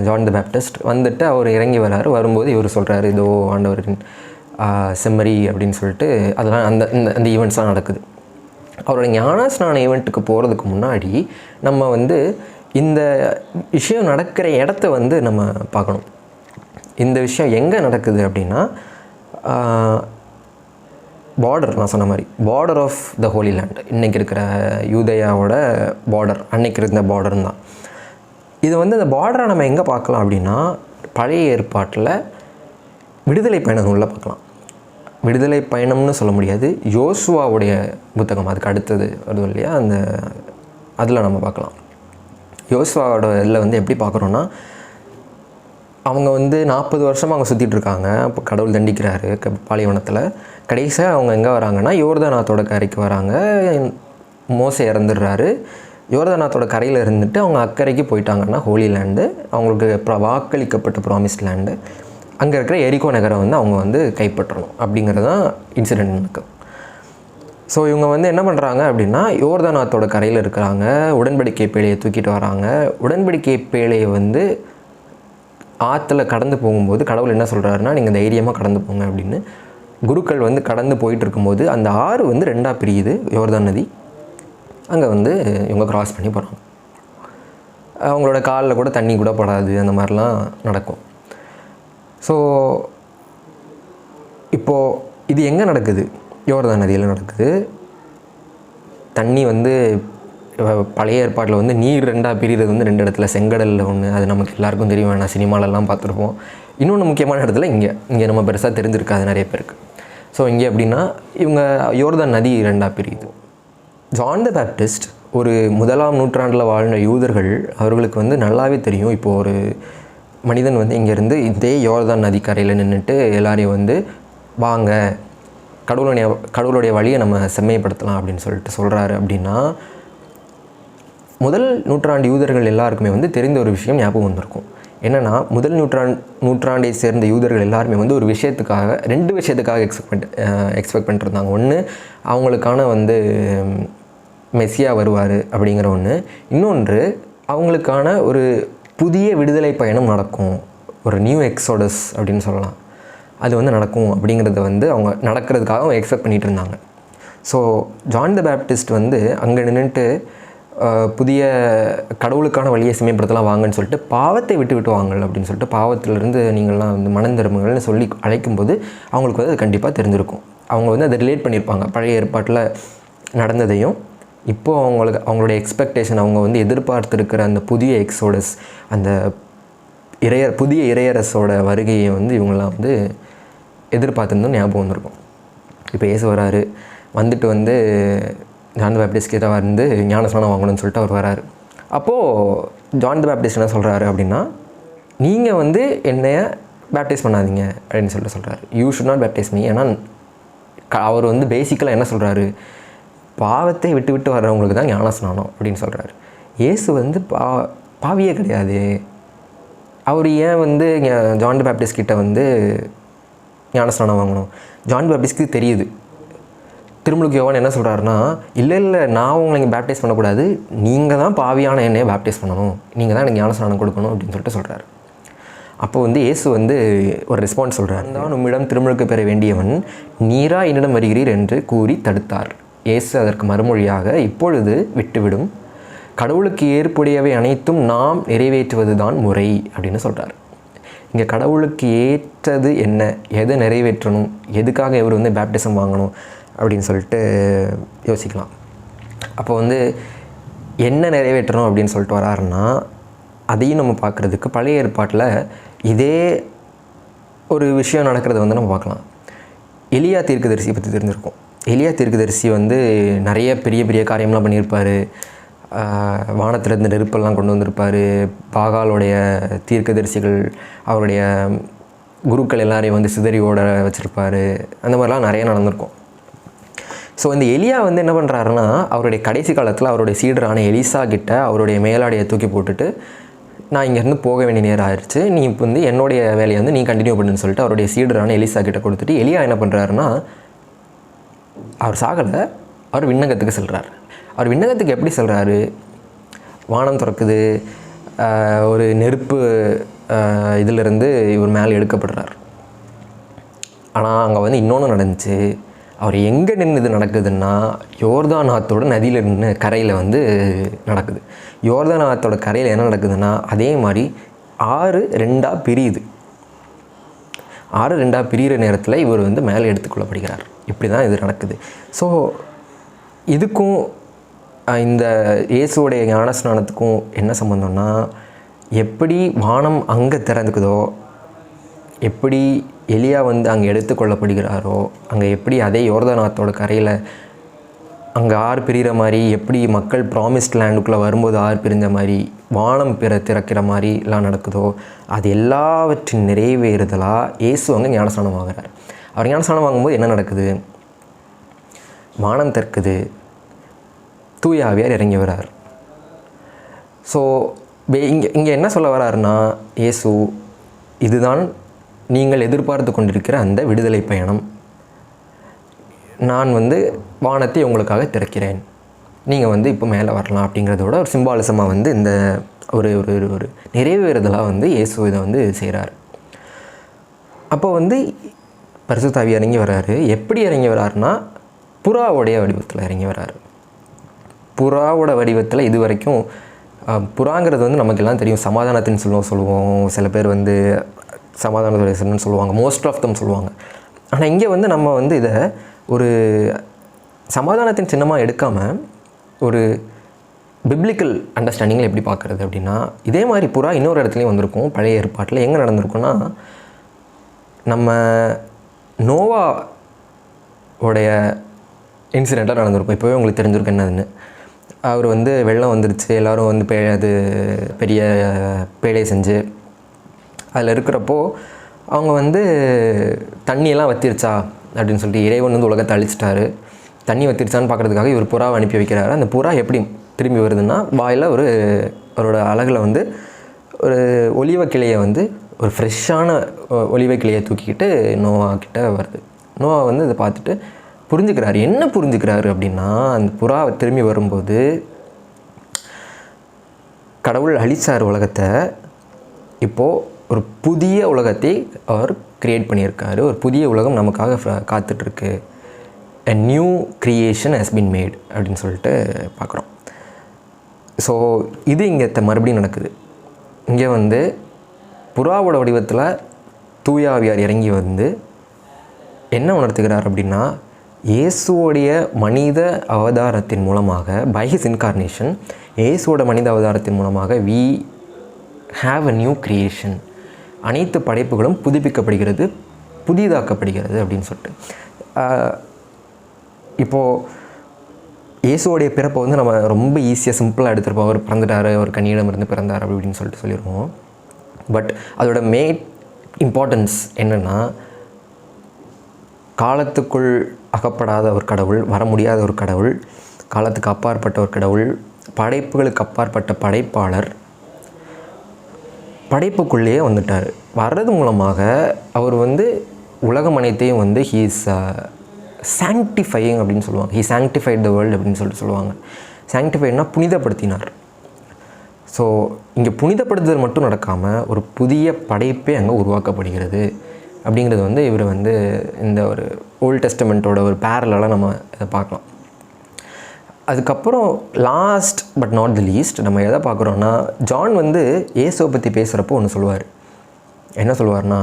ஜான் த பேப்டிஸ்ட். வந்துட்டு அவர் இறங்கி வராரு. வரும்போது இவர் சொல்கிறாரு, இதோ ஆண்டவரின் செம்மறி அப்படின்னு சொல்லிட்டு அதெல்லாம் அந்த ஈவெண்ட்ஸ்லாம் நடக்குது. அவரோட ஞானஸ்நான ஈவெண்ட்டுக்கு போகிறதுக்கு முன்னாடி நம்ம வந்து இந்த விஷயம் நடக்கிற இடத்த வந்து நம்ம பார்க்கணும். இந்த விஷயம் எங்கே நடக்குது அப்படின்னா, பார்டர், நான் சொன்ன மாதிரி border of the holy land, இன்றைக்கி இருக்கிற யூதேயாவோட பார்டர், அன்னைக்கு இருந்த பார்டர் தான் இது. வந்து அந்த பார்டரை நம்ம எங்கே பார்க்கலாம் அப்படின்னா, பழைய ஏற்பாட்டில் விடுதலை பயணம் நூலில் பார்க்கலாம். விடுதலை பயணம்னு சொல்ல முடியாது, யோசுவாவுடைய புத்தகம், அதுக்கு அடுத்தது வருது இல்லையா, அதில் நம்ம பார்க்கலாம். யோசுவாவோட இதில் வந்து எப்படி பார்க்குறோன்னா, அவங்க வந்து 40 வருஷமாக அவங்க சுற்றிட்டுருக்காங்க. அப்போ கடவுள் தண்டிக்கிறாரு பாலைவனத்தில். கடைசியாக அவங்க எங்கே வராங்கன்னா, யோர்தானாத்தோட கரைக்கு வராங்க. மோசே இறந்துடுறாரு. யோர்தானாத்தோட கரையில் இருந்துட்டு அவங்க அக்கறைக்கு போயிட்டாங்கன்னா ஹோலி லேண்டு, அவங்களுக்கு வாக்களிக்கப்பட்ட ப்ராமிஸ்ட் லேண்டு. அங்கே இருக்கிற எரிகோ நகரை வந்து அவங்க வந்து கைப்பற்றணும் அப்படிங்கிறது தான் இன்சிடெண்ட் நடக்குது. ஸோ இவங்க வந்து என்ன பண்ணுறாங்க அப்படின்னா யோர்தான் ஆற்றோட கரையில் இருக்கிறாங்க. உடன்படிக்கை பேழையை தூக்கிட்டு வராங்க. உடன்படிக்கை பேழையை வந்து ஆற்றுல கடந்து போகும்போது கடவுள் என்ன சொல்கிறாருன்னா, நீங்கள் தைரியமாக கடந்து போங்க அப்படின்னு. குருக்கள் வந்து கடந்து போயிட்டு இருக்கும்போது அந்த ஆறு வந்து 2ஆக பிரியுது, யோர்தான் நதி. அங்கே வந்து இவங்க கிராஸ் பண்ணி போகிறாங்க. அவங்களோட காலில் கூட தண்ணி கூட படாது, அந்த மாதிரிலாம் நடக்கும். ஸோ இப்போது இது எங்கே நடக்குது? யோர்தான் நதியில் நடக்குது. தண்ணி வந்து பழைய ஏற்பாட்டில் வந்து நீர் 2ஆக பிரிகிறது வந்து 2 இடத்துல, செங்கடலில் ஒன்று, அது நமக்கு எல்லாருக்கும் தெரியும், வேணாம் சினிமாலெல்லாம் பார்த்துருப்போம். இன்னொன்று முக்கியமான இடத்துல இங்கே நம்ம பெருசாக தெரிஞ்சிருக்காது நிறைய பேருக்கு. ஸோ இங்கே எப்படின்னா இவங்க யோர்தான் நதி 2ஆக பிரியுது. ஜான் த பேப்டிஸ்ட் ஒரு 1ஆம் நூற்றாண்டில் வாழ்ந்த யூதர்கள், அவர்களுக்கு வந்து நல்லாவே தெரியும், இப்போது ஒரு மனிதன் வந்து இங்கேருந்து இதே யோர்தான் நதி கரையில் நின்றுட்டு எல்லாரையும் வந்து வாங்க கடவுளுடைய வழியை நம்ம செம்மைப்படுத்தலாம் அப்படின்னு சொல்லிட்டு சொல்கிறாரு. அப்படின்னா முதல் நூற்றாண்டு யூதர்கள் எல்லாருக்குமே வந்து தெரிந்த ஒரு விஷயம் ஞாபகம் வந்திருக்கும். என்னென்னா முதல் நூற்றாண்டை சேர்ந்த யூதர்கள் எல்லாருமே வந்து ஒரு விஷயத்துக்காக 2 விஷயத்துக்காக எக்ஸ்பெக்ட் பண்ணிட்டுருந்தாங்க. ஒன்று, அவங்களுக்கான வந்து மெஸ்ஸியா வருவார் அப்படிங்கிற ஒன்று. இன்னொன்று, அவங்களுக்கான ஒரு புதிய விடுதலை பயணம் நடக்கும், ஒரு நியூ எக்ஸோடஸ் அப்படின்னு சொல்லலாம், அது வந்து நடக்கும் அப்படிங்கிறத வந்து அவங்க நடக்கிறதுக்காக அவங்க எக்ஸ்பெக்ட் பண்ணிகிட்டு இருந்தாங்க. ஸோ ஜான் த பேப்டிஸ்ட் வந்து அங்கே நின்றுட்டு புதிய கடவுளுக்கான வழியை செம்மைப்படுத்தலாம் வாங்கன்னு சொல்லிட்டு பாவத்தை விட்டு வாங்கல் அப்படின்னு சொல்லிட்டு பாவத்திலிருந்து நீங்கள்லாம் வந்து மனம் திரும்புங்கள்னு சொல்லி அழைக்கும்போது அவங்களுக்கு வந்து அது கண்டிப்பாக தெரிஞ்சிருக்கும். அவங்க வந்து அதை ரிலேட் பண்ணியிருப்பாங்க பழைய ஏற்பாட்டில் நடந்ததையும். இப்போது அவங்களுடைய எக்ஸ்பெக்டேஷன், அவங்க வந்து எதிர்பார்த்துருக்கிற அந்த புதிய எக்ஸோடஸ், அந்த புதிய இறையரசோட வருகையை வந்து இவங்களாம் வந்து எதிர்பார்த்துருந்தோம் ஞாபகம் வந்திருக்கும். இப்போ இயேசு வராரு, வந்துட்டு வந்து ஜான் த பேப்டிஸ்ட் கிட்ட வந்து ஞானஸ்நானம் வாங்கணும்னு சொல்லிட்டு அவர் வராரு. அப்போது ஜான் த பேப்டிஸ்ட் என்ன சொல்கிறாரு அப்படின்னா, நீங்கள் வந்து என்னைய பேப்டைஸ் பண்ணாதீங்க அப்படின்னு சொல்லிட்டு சொல்கிறாரு. You should not baptise me. ஏன்னா அவர் வந்து பேசிக்கலாக என்ன சொல்கிறாரு, பாவத்தை விட்டு வர்றவங்களுக்கு தான் ஞானஸ்நானம் அப்படின்னு சொல்கிறாரு. இயேசு வந்து பாவியே கிடையாது. அவர் ஏன் வந்து ஜான் த பேப்டிஸ்ட் கிட்ட வந்து ஞானஸ்நானம் வாங்கணும்? ஜான் த பேப்டிஸ்ட்க்கு தெரியுது. திருமுழுக்கு யோவான் என்ன சொல்கிறாருன்னா, இல்லை நான் உங்களை இங்கே பேப்டைஸ் பண்ணக்கூடாது, நீங்கள் தான் பாவியான என்னையை பேப்டைஸ் பண்ணணும், நீங்கள் தான் எனக்கு ஞானஸ்நானம் கொடுக்கணும் அப்படின்னு சொல்லிட்டு சொல்கிறாரு. அப்போ வந்து இயேசு வந்து ஒரு ரெஸ்பான்ஸ் சொல்கிறார். தான் உம்மிடம் திருமுழுக்கு பெற வேண்டியவன் நீரா என்னிடம் வருகிறீர் என்று கூறி தடுத்தார். இயேசு அதற்கு மறுமொழியாக, இப்பொழுது விட்டுவிடும், கடவுளுக்கு ஏற்புடையவை அனைத்தும் நாம் நிறைவேற்றுவது தான் முறை அப்படின்னு சொல்கிறார். இங்கே கடவுளுக்கு ஏற்றது என்ன, எதை நிறைவேற்றணும், எதுக்காக இவர் வந்து பேப்டிசம் வாங்கணும் அப்படின்னு சொல்லிட்டு யோசிக்கலாம். அப்போ வந்து என்ன நிறைவேற்றணும் அப்படின்னு சொல்லிட்டு வராருன்னா, அதையும் நம்ம பார்க்குறதுக்கு பழைய ஏற்பாட்டில் இதே ஒரு விஷயம் நடக்கிறத வந்து நம்ம பார்க்கலாம். எலியா தீர்க்கதரிசி பற்றி தெரிஞ்சிருக்கும். எலியா தீர்க்கதரிசி வந்து நிறைய பெரிய காரியம்லாம் பண்ணியிருப்பார். வானத்திலிருந்து நெருப்பெல்லாம் கொண்டு வந்திருப்பார். பாகாலுடைய தீர்க்கதரிசிகள், அவருடைய குருக்கள் எல்லாரையும் வந்து சிதறி ஓட வச்சுருப்பார். அந்த மாதிரிலாம் நிறைய நடந்திருக்கும். ஸோ இந்த எலியா வந்து என்ன பண்ணுறாருன்னா, அவருடைய கடைசி காலத்தில் அவருடைய சீடரான எலிசா கிட்ட அவருடைய மேலாடையை தூக்கி போட்டுட்டு, நான் இங்கேருந்து போக வேண்டிய நேரம் ஆயிடுச்சு, நீ இப்போ வந்து என்னுடைய வேலையை வந்து நீ கண்டினியூ பண்ணுன்னு சொல்லிட்டு அவருடைய சீடரான எலிசா கிட்ட கொடுத்துட்டு, எலியா என்ன பண்ணுறாருன்னா, அவர் சாகலை, அவர் விண்ணகத்துக்கு செல்கிறார். அவர் விண்ணகத்துக்கு எப்படி செல்கிறாரு? வானம் திறக்குது, ஒரு நெருப்பு இதிலிருந்து இவர் மேலே எடுக்கப்படுறார். ஆனால் அங்கே வந்து இன்னொன்று நடந்துச்சு. அவர் எங்கே நின்று இது நடக்குதுன்னா, யோர்தான் ஆற்றோட நதியில் நின்று கரையில் வந்து நடக்குது. யோர்தான் ஆற்றோட கரையில் என்ன நடக்குதுன்னா, அதே மாதிரி 6 2ஆக பிரியுது. 6 2ஆக பிரிகிற நேரத்தில் இவர் வந்து மேலே எடுத்துக்கொள்ளப்படுகிறார். இப்படி தான் இது நடக்குது. ஸோ இதுக்கும் இந்த இயேசுவோடைய ஞானஸ்நானத்துக்கும் என்ன சம்பந்தம்னா, எப்படி வானம் அங்கே திறந்துக்குதோ, எப்படி எலியா வந்து அங்கே எடுத்துக்கொள்ளப்படுகிறாரோ, அங்கே எப்படி அதே யோர்தான் ஆற்றோட கரையில் அங்கே 6 பிரிகிற மாதிரி, எப்படி மக்கள் ப்ராமிஸ்ட் லேண்டுக்குள்ளே வரும்போது 6 பிரிஞ்ச மாதிரி, வானம் திறக்கிற மாதிரிலாம் நடக்குதோ, அது எல்லாவற்றின் நிறைவேறுதலாக இயேசு வந்து ஞானஸ்நானம் வாங்குறார். அவர் ஞானஸ்நானம் வாங்கும்போது என்ன நடக்குது? வானம் திறக்குது, தூய ஆவியார் இறங்கி வரார். ஸோ இங்கே என்ன சொல்ல வராருன்னா, இயேசு இதுதான் நீங்கள் எதிர்பார்த்து கொண்டிருக்கிற அந்த விடுதலை பயணம். நான் வந்து வானத்தை உங்களுக்காக திறக்கிறேன், நீங்கள் வந்து இப்போ மேலே வரலாம் அப்படிங்கிறதோட ஒரு சிம்பாலிசமாக வந்து இந்த ஒரு ஒரு ஒரு நிறைவேறுதலாக வந்து இயேசு இதை வந்து செய்கிறார். அப்போ வந்து பரிசுத்த ஆவி இறங்கி வர்றாரு. எப்படி இறங்கி வர்றாருன்னா புறாவுடைய வடிவத்தில் இறங்கி வர்றாரு. புறாவோட வடிவத்தில் இது வரைக்கும் புறாங்கிறது வந்து நமக்கெல்லாம் தெரியும், சமாதானத்தின்னு சொல்லுவோம். சில பேர் வந்து சமாதானத்துடைய சின்னன்னு சொல்லுவாங்க, மோஸ்ட் ஆஃப் தம் சொல்லுவாங்க. ஆனால் இங்கே வந்து நம்ம வந்து இதை ஒரு சமாதானத்தின் சின்னமாக எடுக்காமல் ஒரு பிப்ளிக்கல் அண்டர்ஸ்டாண்டிங்கில் எப்படி பார்க்குறது அப்படின்னா, இதே மாதிரி புறா இன்னொரு இடத்துலையும் வந்திருக்கும். பழைய ஏற்பாட்டில் எங்கே நடந்திருக்குன்னா, நம்ம நோவா உடைய இன்சிடெண்ட்டாக நடந்திருக்கும். இப்போவே உங்களுக்கு தெரிஞ்சிருக்கும் என்னதுன்னு. அவர் வந்து வெள்ளம் வந்துருச்சு, எல்லோரும் வந்து அது பெரிய பேழை செஞ்சு அதில் இருக்கிறப்போ அவங்க வந்து தண்ணியெல்லாம் வத்திருச்சா அப்படின்னு சொல்லிட்டு இறைவன் வந்து உலகத்தை அழிச்சிட்டாரு. தண்ணி வத்திருச்சான்னு பார்க்குறதுக்காக இவர் புறாவை அனுப்பி வைக்கிறாரு. அந்த புறா எப்படி திரும்பி வருதுன்னா, வாயில் அவரோட அழகில் வந்து ஒரு ஒலிவ கிளையை வந்து ஒரு ஃப்ரெஷ்ஷான ஒலிவ கிளையை தூக்கிக்கிட்டு நோவா கிட்ட வருது. நோவா வந்து இதை பார்த்துட்டு புரிஞ்சுக்கிறாரு. என்ன புரிஞ்சுக்கிறாரு அப்படின்னா, அந்த புறாவை திரும்பி வரும்போது கடவுள் அழிச்சார் உலகத்தை, இப்போது ஒரு புதிய உலகத்தை அவர் க்ரியேட் பண்ணியிருக்காரு. ஒரு புதிய உலகம் நமக்காக காத்துட்ருக்கு. a new creation has been made அப்படின்னு சொல்லிட்டு பார்க்குறோம். ஸோ இது இங்கே மறுபடியும் நடக்குது. இங்கே வந்து புறாவோட வடிவத்தில் தூயாவியார் இறங்கி வந்து என்ன உணர்த்துகிறார் அப்படின்னா, இயேசுவோடைய மனித அவதாரத்தின் மூலமாக, பை ஹிஸ் இன்கார்னேஷன், இயேசுவோட மனித அவதாரத்தின் மூலமாக we have a new creation, அனைத்து படைப்புகளும் புதுப்பிக்கப்படுகிறது, புதிதாக்கப்படுகிறது அப்படின்னு சொல்லிட்டு. இப்போது இயேசுவோடைய பிறப்பை வந்து நம்ம ரொம்ப ஈஸியாக சிம்பிளாக எடுத்துருப்போம். அவர் பிறந்துட்டார், அவர் கன்னியிடமிருந்து பிறந்தார் அப்படின்னு சொல்லிட்டு சொல்லிடுவோம். பட் அதோட மெயின் இம்பார்ட்டன்ஸ் என்னென்னா, காலத்துக்குள் அகப்படாத ஒரு கடவுள், வர முடியாத ஒரு கடவுள், காலத்துக்கு அப்பாற்பட்ட ஒரு கடவுள், படைப்புகளுக்கு அப்பாற்பட்ட படைப்பாளர், படைப்புக்குள்ளேயே வந்துட்டார். வர்றது மூலமாக அவர் வந்து உலகம் அனைத்தையும் வந்து ஹீஸ் சாங்டிஃபையிங் அப்படின்னு சொல்லுவாங்க. ஹீ சாங்டிஃபைட் த வேர்ல்டு அப்படின்னு சொல்லுவாங்க. சாங்டிஃபைட்னா புனிதப்படுத்தினார். ஸோ இங்கே புனிதப்படுத்துதல் மட்டும் நடக்காமல் ஒரு புதிய படைப்பே அங்கே உருவாக்கப்படுகிறது அப்படிங்கிறது வந்து இவர் வந்து இந்த ஒரு ஓல்ட் டெஸ்டமெண்ட்டோட ஒரு பேரலாக நம்ம இதை பார்க்கலாம். அதுக்கப்புறம் last but not the least நம்ம எதை பார்க்குறோன்னா, ஜான் வந்து இயேசுவை பற்றி பேசுகிறப்போ ஒன்று சொல்லுவார். என்ன சொல்லுவார்னா,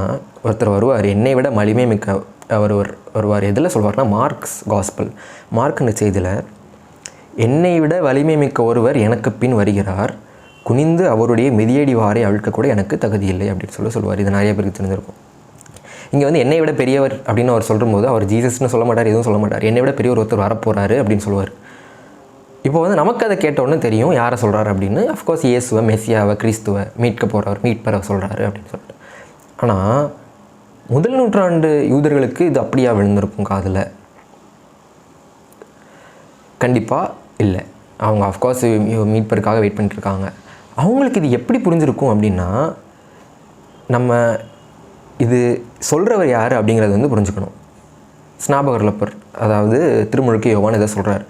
ஒருத்தர் வருவார், என்னை விட மலிமை மிக்க அவர் வருவார். எதில் சொல்வார்னா, மார்க்ஸ் காஸ்பல், மார்க்னு செய்தியில், என்னை விட வலிமை மிக்க ஒருவர் எனக்கு பின் வருகிறார், குனிந்து அவருடைய மிதியடி வாரை அழுக்கக்கூட எனக்கு தகுதி இல்லை அப்படின்னு சொல்லுவார். இது நிறைய பேருக்கு தெரிஞ்சிருக்கும். இங்கே வந்து என்னை விட பெரியவர் அப்படின்னு அவர் சொல்லும்போது அவர் ஜீசஸ்னு சொல்ல மாட்டார், எதுவும் சொல்ல மாட்டார். என்னை விட பெரியவர் ஒருத்தர் வரப்போகிறாரு அப்படின்னு சொல்லுவார். இப்போ வந்து நமக்கு அதை கேட்டோன்னு தெரியும் யாரை சொல்கிறாரு அப்படின்னு. அஃப்கோர்ஸ் இயேசுவை, மெஸ்ஸியாவை, கிறிஸ்துவை மீட்க போகிறவர், மீட்பரை சொல்கிறாரு அப்படின்னு சொல்லிட்டு. ஆனால் முதல் நூற்றாண்டு யூதர்களுக்கு இது அப்படியா விழுந்திருக்கும் காதில்? கண்டிப்பாக இல்லை. அவங்க அஃப்கோர்ஸ் மீட்பருக்காக வெயிட் பண்ணிட்டுருக்காங்க. அவங்களுக்கு இது எப்படி புரிஞ்சிருக்கும் அப்படின்னா, நம்ம இது சொல்கிறவர் யார் அப்படிங்கிறது வந்து புரிஞ்சுக்கணும். ஸ்நாபகர்லப்பர், அதாவது திருமுழுக்கு யோவான் இதை சொல்கிறார்.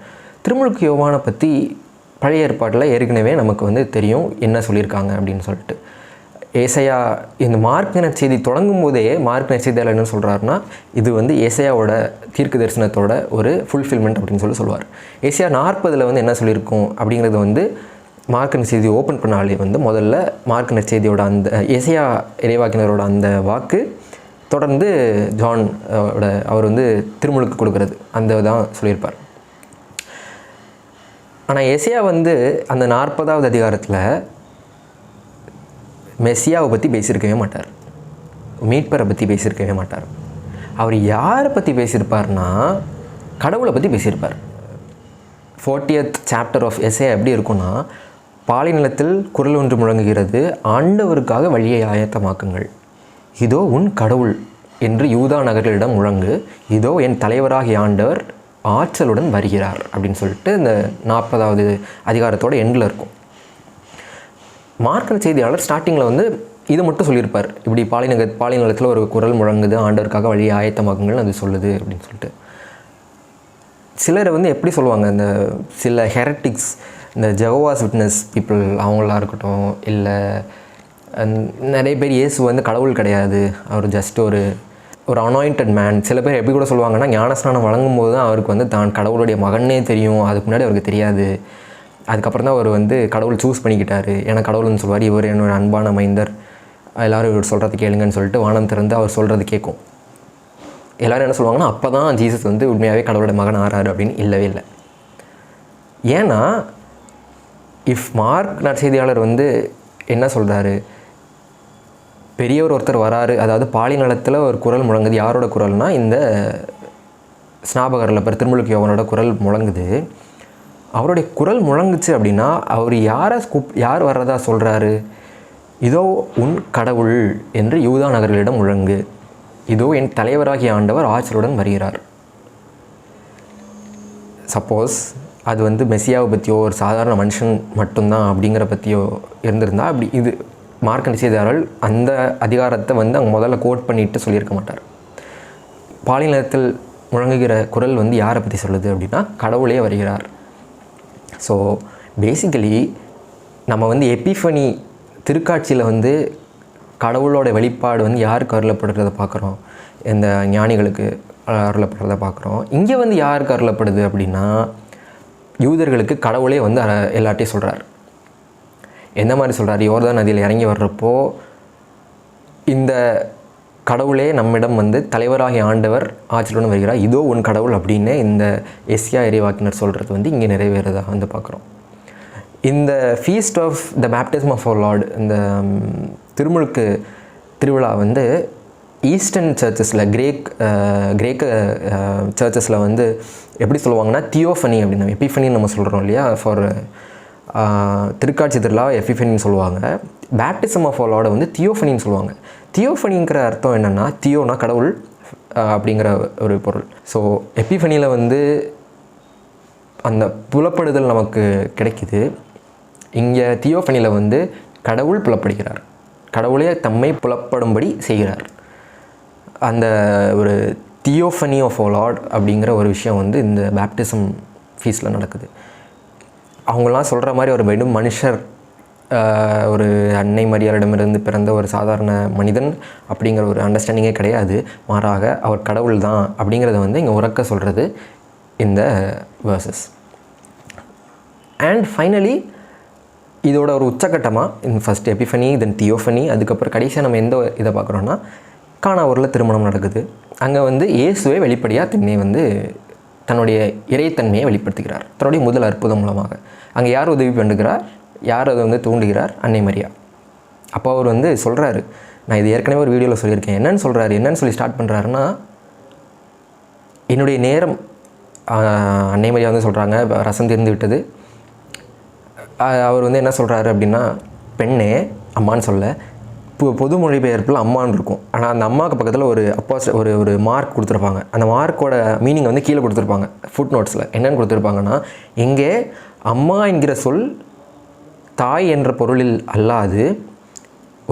திருமுழுக்கு யோவானை பற்றி பழைய ஏற்பாட்டில் ஏற்கனவே நமக்கு வந்து தெரியும் என்ன சொல்லியிருக்காங்க அப்படின்னு சொல்லிட்டு. ஏசையா இந்த மார்க் நற்செய்தி தொடங்கும் போதே மார்க் நற்செய்தியால் என்ன சொல்கிறாருன்னா, இது வந்து ஏசையாவோட தீர்க்க தரிசனத்தோட ஒரு ஃபுல்ஃபில்மெண்ட் அப்படின்னு சொல்லுவார். ஏசையா 40 வந்து என்ன சொல்லியிருக்கும் அப்படிங்கிறது வந்து மார்க் நற்செய்தி ஓப்பன் பண்ணாலே வந்து முதல்ல மார்க் நற்செய்தியோட அந்த ஏசையா இறைவாக்கினரோட அந்த வாக்கு தொடர்ந்து ஜான் அவர் வந்து திருமுழுக்கு கொடுக்கறது அந்த தான் சொல்லியிருப்பார். ஆனால் ஏசையா வந்து அந்த 40வது அதிகாரத்தில் மெஸ்ஸியாவை பற்றி பேசியிருக்கவே மாட்டார், மீட்பரை பற்றி பேசியிருக்கவே மாட்டார். அவர் யாரை பற்றி பேசியிருப்பார்னா, கடவுளை பற்றி பேசியிருப்பார். 40th chapter ஆஃப் எஸ்ஏ எப்படி இருக்குன்னா, பாலைநிலத்தில் குரல் ஒன்று முழங்குகிறது, ஆண்டவருக்காக வழியை ஆயத்தமாக்குங்கள், இதோ உன் கடவுள் என்று யூதா நகர்களிடம் முழங்கு, இதோ என் தலைவராகிய ஆண்டவர் ஆற்றலுடன் வருகிறார் அப்படின்னு சொல்லிட்டு இந்த 40வது அதிகாரத்தோட எண்டில் இருக்கும். மார்க் செய்தியாளர் ஸ்டார்டிங்கில் வந்து இது மட்டும் சொல்லியிருப்பார், இப்படி பாலைநிலத்தில் ஒரு குரல் முழங்குது, ஆண்டவருக்காக வழியை ஆயத்தமாக்குங்கள் அது சொல்லுது அப்படின்னு சொல்லிட்டு. சிலர் வந்து எப்படி சொல்லுவாங்க, இந்த சில ஹெரட்டிக்ஸ், இந்த ஜெகோவாஸ் விட்னஸ் பீப்புள் அவங்களாம் இருக்கட்டும், இல்லை நிறைய பேர் இயேசு வந்து கடவுள் கிடையாது, அவர் ஜஸ்ட் ஒரு அனாயிண்டட் மேன். சில பேர் எப்படி கூட சொல்லுவாங்கன்னா, ஞானஸ்நானம் வழங்கும் போது தான் அவருக்கு வந்து தான் கடவுளுடைய மகனே தெரியும், அதுக்கு முன்னாடி அவருக்கு தெரியாது, அதுக்கப்புறம் தான் அவர் வந்து கடவுள் சூஸ் பண்ணிக்கிட்டாரு, ஏன்னா கடவுள்னு சொல்வார், இவர் என்னோட அன்பான மைந்தர், எல்லோரும் இவர் சொல்கிறது கேளுங்கன்னு சொல்லிட்டு வானம் திறந்து அவர் சொல்கிறது கேட்கும். எல்லோரும் என்ன சொல்லுவாங்கன்னா, அப்போ தான் ஜீசஸ் வந்து உண்மையாகவே கடவுளோட மகன் ஆறாரு அப்படின்னு. இல்லவே இல்லை. ஏன்னா இஃப் மார்க் நற்செய்தியாளர் வந்து என்ன சொல்கிறாரு, பெரியவர் ஒருத்தர் வராரு, அதாவது பாலிநலத்தில் ஒரு குரல் முழங்குது. யாரோட குரல்னால் இந்த ஸ்நாபகரில் பேர் திருமுழுக்கு யோவானோட குரல் முழங்குது. அவருடைய குரல் முழங்குச்சு அப்படின்னா அவர் யார் வர்றதா சொல்கிறாரு, இதோ உன் கடவுள் என்று யூதா நகர்களிடம் முழங்கு, இதோ என் தலைவராகிய ஆண்டவர் ஆற்றலுடன் வருகிறார். சப்போஸ் அது வந்து மெசியாவை பற்றியோ ஒரு சாதாரண மனுஷன் மட்டும்தான் அப்படிங்கிற பற்றியோ இருந்திருந்தால், அப்படி இது மார்க் நற்செய்தியாளர் அந்த அதிகாரத்தை வந்து அவங்க முதல்ல கோட் பண்ணிட்டு சொல்லியிருக்க மாட்டார். பாலினத்தில் முழங்குகிற குரல் வந்து யாரை பற்றி சொல்லுது அப்படின்னா, கடவுளே வருகிறார். ஸோ பேசிக்கலி நம்ம வந்து எபிஃபனி திருக்காட்சியில் வந்து கடவுளோட வெளிப்பாடு வந்து யாருக்கு அருளப்படுறதை பார்க்குறோம், இந்த ஞானிகளுக்கு அருளப்படுறதை பார்க்குறோம். இங்கே வந்து யாருக்கு அருளப்படுது அப்படின்னா, யூதர்களுக்கு கடவுளே வந்து எல்லாட்டையும் சொல்கிறார். எந்த மாதிரி சொல்கிறார், யோர்தான் நதியில் இறங்கி வர்றப்போ இந்த கடவுளே நம்மிடம் வந்து தலைவராகிய ஆண்டவர் ஆற்றலுடன் வருகிறார், இதோ உன் கடவுள் அப்படின்னு இந்த எஸ்யா இறைவாக்கினர் சொல்கிறது வந்து இங்கே நிறைவேறதாக வந்து பார்க்குறோம். இந்த feast of the baptism of our lord, இந்த திருமுழுக்கு திருவிழா வந்து ஈஸ்டர்ன் சர்ச்சஸில் கிரேக்க சர்ச்சஸில் வந்து எப்படி சொல்லுவாங்கன்னா, தியோஃபனி அப்படின்னு, எபிஃபனின்னு நம்ம சொல்கிறோம் இல்லையா, ஃபார் திருக்காட்சி திருவிழா எபிஃபனின்னு சொல்லுவாங்க. பேப்டிசம் ஆஃப் அவர் லார்டை வந்து தியோஃபனின்னு சொல்லுவாங்க. தியோஃபனிங்கிற அர்த்தம் என்னென்னா, தியோனா கடவுள் அப்படிங்கிற ஒரு பொருள். ஸோ எபிஃபனியில் வந்து அந்த புலப்படுதல் நமக்கு கிடைக்குது. இங்கே தியோஃபனியில் வந்து கடவுள் புலப்படுகிறார், கடவுளே தம்மை புலப்படும்படி செய்கிறார். அந்த ஒரு தியோஃபனி ஆஃப் அவர் லார்ட் அப்படிங்கிற ஒரு விஷயம் வந்து இந்த பேப்டிசம் ஃபீஸில் நடக்குது. அவங்களாம் சொல்கிற மாதிரி ஒரு வெறும் மனுஷர், ஒரு அன்னை மரியாளிடமிருந்து பிறந்த ஒரு சாதாரண மனிதன் அப்படிங்கிற ஒரு அண்டர்ஸ்டாண்டிங்கே கிடையாது. மாறாக அவர் கடவுள் தான் அப்படிங்கிறத வந்து இங்கே உறக்க சொல்கிறது இந்த வேர்சஸ். அண்ட் ஃபைனலி இதோட ஒரு உச்சக்கட்டமாக இந்த ஃபஸ்ட் எபிஃபனி, தென் தியோஃபனி, அதுக்கப்புறம் கடைசியாக நம்ம எந்த இதை பார்க்குறோன்னா, கானாவூரில் திருமணம் நடக்குது. அங்கே வந்து இயேசுவே வெளிப்படையாக தன்னுடைய இறைத்தன்மையை வெளிப்படுத்துகிறார் தன்னுடைய முதல் அற்புதம் மூலமாக. அங்கே யார் உதவி பண்ணுகிறார், யார் அதை வந்து தூண்டுகிறார், அன்னை மரியா. அப்போ அவர் வந்து சொல்கிறாரு, நான் இது ஏற்கனவே ஒரு வீடியோவில் சொல்லியிருக்கேன், என்னன்னு சொல்லி ஸ்டார்ட் பண்ணுறாருன்னா, என்னுடைய நேரம், அன்னை மரியா வந்து சொல்கிறாங்க ரசம் தீர்ந்து விட்டது. அவர் வந்து என்ன சொல்கிறாரு அப்படின்னா, பெண்ணே அம்மான்னு சொல்ல, பொது மொழிபெயர்ப்பில் அம்மான்னு இருக்கும். ஆனால் அந்த அம்மாவுக்கு பக்கத்தில் ஒரு மார்க் கொடுத்துருப்பாங்க. அந்த மார்க்கோட மீனிங் வந்து கீழே கொடுத்துருப்பாங்க ஃபுட் நோட்ஸில். என்னென்னு கொடுத்துருப்பாங்கன்னா, இங்கே அம்மா என்கிற சொல் தாய் என்ற பொருளில் அல்லாது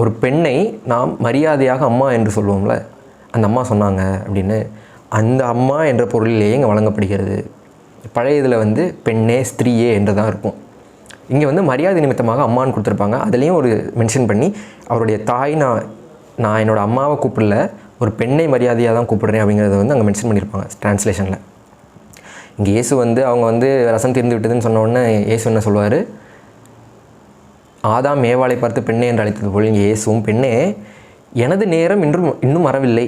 ஒரு பெண்ணை நாம் மரியாதையாக அம்மா என்று சொல்லுவோம்ல, அந்த அம்மா சொன்னாங்க அப்படின்னு, அந்த அம்மா என்ற பொருளிலேயே இங்கே வழங்கப்படுகிறது. பழைய இதில் வந்து பெண்ணே ஸ்திரீயே என்று தான் இருக்கும். இங்கே வந்து மரியாதை நிமித்தமாக அம்மான்னு கொடுத்துருப்பாங்க. அதுலேயும் ஒரு மென்ஷன் பண்ணி, அவருடைய தாய் நான் என்னோடய அம்மாவை கூப்பிடல, ஒரு பெண்ணை மரியாதையாக தான் கூப்பிடுறேன் அப்படிங்கிறத வந்து அங்கே மென்ஷன் பண்ணியிருப்பாங்க ட்ரான்ஸ்லேஷனில். இங்கே இயேசு வந்து அவங்க வந்து ரசம் தீர்ந்து விட்டதுன்னு சொன்ன உடனே இயேசு என்ன சொல்லுவார், ஆதாம் ஏவாளை பார்த்து பெண்ணே என்று அழைத்தது போல் இங்கே இயேசுவும் பெண்ணே எனது நேரம் இன்னும் வரவில்லை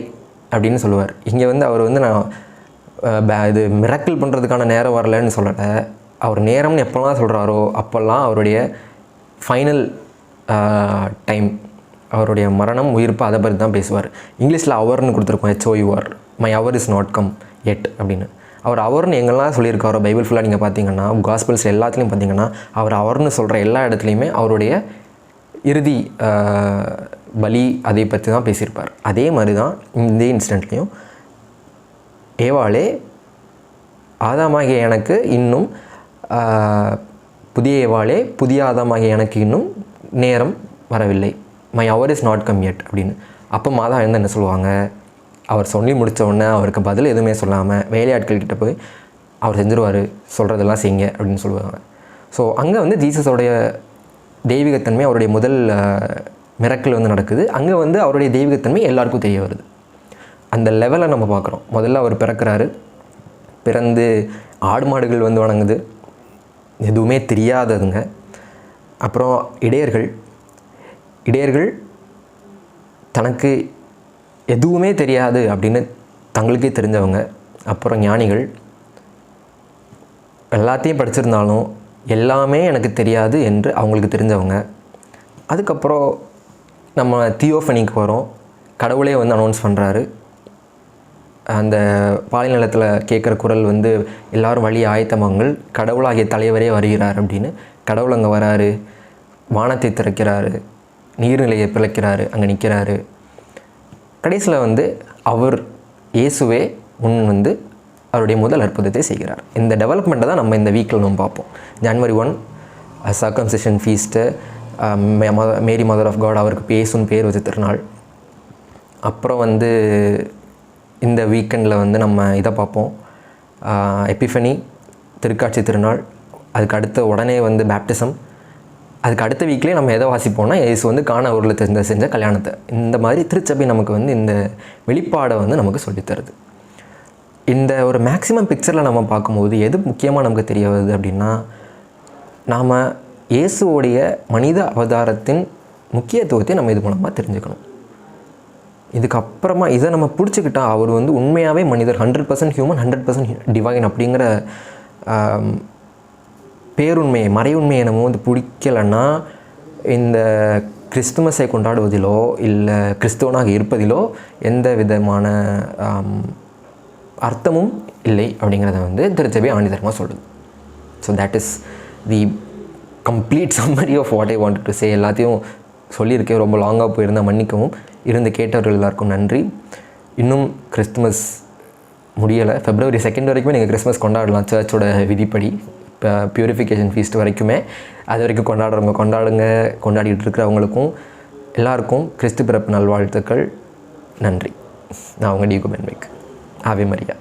அப்படின்னு சொல்லுவார். இங்கே வந்து அவர் வந்து நான் இது மிராக்கிள் பண்ணுறதுக்கான நேரம் வரலைன்னு சொல்லலை, அவர் நேரம்னு எப்போல்லாம் சொல்கிறாரோ அப்போல்லாம் அவருடைய ஃபைனல் டைம், அவருடைய மரணம் உயிர்ப்பு அதை பற்றி தான் பேசுவார். இங்கிலீஷில் அவர்னு கொடுத்துருக்கோம், HOUR, my hour is not come yet அப்படின்னு. அவர் அவர்னு எங்கெல்லாம் சொல்லியிருக்காரோ பைபிள் ஃபுல்லாக நீங்கள் பார்த்தீங்கன்னா, காஸ்பல்ஸ் எல்லாத்துலேயும் பார்த்தீங்கன்னா, அவர்னு சொல்கிற எல்லா இடத்துலையுமே அவருடைய இறுதி பலி அதை பற்றி தான் பேசியிருப்பார். அதே மாதிரி தான் இந்த இன்சிடெண்ட்லேயும் ஏவாளே ஆதாமாகிய எனக்கு இன்னும் புதிய ஏவாளே புதிய ஆதாமாகிய எனக்கு இன்னும் நேரம் வரவில்லை, my hour is not come yet அப்படின்னு. அப்போ மாதா என்ன சொல்லுவாங்க, அவர் சொல்லி முடித்த உடனே அவருக்கு பதில் எதுவுமே சொல்லாமல் வேலையாட்கள்கிட்ட போய் அவர் செஞ்சுருவார், சொல்கிறதெல்லாம் செய்யுங்க அப்படின்னு சொல்லுவாங்க. ஸோ அங்கே வந்து ஜீசஸோடைய தெய்வீகத்தன்மை, அவருடைய முதல் மிரக்கல் வந்து நடக்குது. அங்கே வந்து அவருடைய தெய்வீகத்தன்மை எல்லாருக்கும் தெரிய வருது. அந்த லெவலை நம்ம பார்க்குறோம். முதல்ல அவர் பிறக்கிறாரு, பிறந்து ஆடு மாடுகள் வந்து வணங்குது, எதுவுமே தெரியாததுங்க. அப்புறம் இடையர்கள் தனக்கு எதுவுமே தெரியாது அப்படின்னு தங்களுக்கே தெரிஞ்சவங்க. அப்புறம் ஞானிகள் எல்லாத்தையும் படிச்சிருந்தாலும் எல்லாமே எனக்கு தெரியாது என்று அவங்களுக்கு தெரிஞ்சவங்க. அதுக்கப்புறம் நம்ம தியோஃபனிக்கு வரோம். கடவுளே வந்து அனௌன்ஸ் பண்ணுறாரு. அந்த பாலைநிலத்தில் கேட்குற குரல் வந்து எல்லோரும் வழி ஆயத்தமாங்கள், கடவுளாகிய தலைவரே வருகிறார் அப்படின்னு. கடவுள் அங்கே வராரு, வானத்தை திறக்கிறாரு, நீர்நிலையை பிளக்கிறாரு, அங்கே நிற்கிறாரு. கடைசியில் வந்து அவர் இயேசுவே வந்து அவருடைய முதல் அற்புதத்தை செய்கிறார். இந்த டெவலப்மெண்ட்டை தான் நம்ம இந்த வீக்கில் நம்ம பார்ப்போம். January 1 circumcision feast, Mary mother of God, அவருக்கு பேசுன்னு பேர் வச்ச திருநாள். அப்புறம் வந்து இந்த வீக்கெண்டில் வந்து நம்ம இதை பார்ப்போம், எபிஃபனி திருக்காட்சி திருநாள். அதுக்கு அடுத்த உடனே வந்து பேப்டிசம். அதுக்கு அடுத்த வீக்லேயே நம்ம எதை வாசிப்போம்னா இயேசு வந்து கானா ஊரில் செஞ்ச கல்யாணத்தை. இந்த மாதிரி திருச்சபை நமக்கு வந்து இந்த வெளிப்பாடை வந்து நமக்கு சொல்லித்தருது. இந்த ஒரு மேக்ஸிமம் பிக்சரில் நம்ம பார்க்கும்போது எது முக்கியமாக நமக்கு தெரிய வருது அப்படின்னா, நாம் இயேசுவோடைய மனித அவதாரத்தின் முக்கியத்துவத்தை நம்ம இது மூலமாக தெரிஞ்சுக்கணும். இதுக்கப்புறமா இதை நம்ம பிடிச்சிக்கிட்டா அவர் வந்து உண்மையாகவே மனிதர், 100% ஹியூமன், 100% டிவைன் அப்படிங்கிற பேருண்மையை, மறையுண்மையை நம்ம வந்து பிடிக்கலைன்னா இந்த கிறிஸ்துமஸை கொண்டாடுவதிலோ இல்லை கிறிஸ்துவனாக இருப்பதிலோ எந்த விதமான அர்த்தமும் இல்லை அப்படிங்கிறத வந்து திருச்சபை ஆணிதரமாக சொல்லுது. So that is the complete summary of what I want to say. எல்லாத்தையும் சொல்லியிருக்கேன், ரொம்ப லாங்காக போயிருந்தால் மன்னிக்கவும். இருந்து கேட்டவர்கள் எல்லாருக்கும் நன்றி. இன்னும் கிறிஸ்துமஸ் முடியலை, February 2 வரைக்குமே நீங்கள் கிறிஸ்மஸ் கொண்டாடலாம் சர்ச்சோட விதிப்படி. இப்போ பியூரிஃபிகேஷன் ஃபீஸ்ட் வரைக்குமே, அது வரைக்கும் கொண்டாடுறவங்க கொண்டாடுங்க. கொண்டாடிட்டு இருக்கிறவங்களுக்கும் எல்லாருக்கும் கிறிஸ்து பிறப்பு நல்வாழ்த்துக்கள். நன்றி. நான் உங்கள் டிகோ பென்விக். ஆவே மரியா.